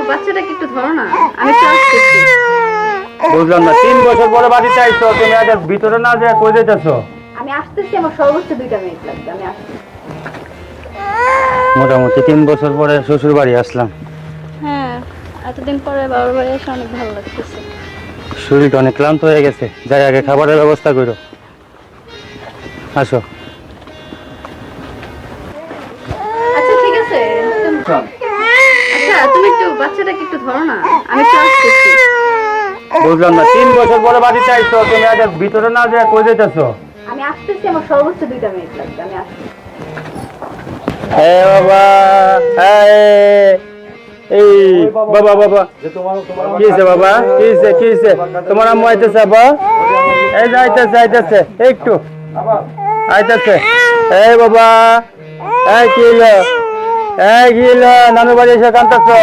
বাচ্চাটাকে একটু ধরো না, আমি একটু আসতেছি। বুঝলাম না, 3 বছর পরে বাড়িতে আইছো, তুমি আগে ভিতরে না যে কই যাইতেছো? আমি আসতেছি, আমার সর্বোচ্চ 2টা মিনিট লাগবে, আমি আসছি। মোটামুটি 3 বছর পরে শ্বশুর বাড়ি আসলাম। হ্যাঁ, এতদিন পরে বাবার বাড়ি এসে অনেক ভালো লাগতেছে। শরীরটা অনেক ক্লান্ত হয়ে গেছে, যাই আগে খাবারের ব্যবস্থা করো। আসো। আচ্ছা ঠিক আছে, আচ্ছা তুমি একটু বাচ্চাটাকে একটু ধরো না, আমি একটু আসতেছি। বুঝলাম না, 3 বছর পরে বাড়িতে আইছো, তুমি আগে ভিতরে না যে কই যাইতেছো? আমি আসতেছি, আমার সর্বোচ্চ 2টা মিনিট লাগবে, আমি আসছি। এ বাবা, এই বাবা বাবা, কি হয়েছে বাবা, কি হয়েছে, কি হয়েছে? তোমার আম্মু আইতেছে বাবা, এই যে আইতেছে আইতেছে, একটু আইতেছে। এই বাবা, এই কি হলো, এই কি হলো, নানু বাড়ি এসে কাঁদতেছো?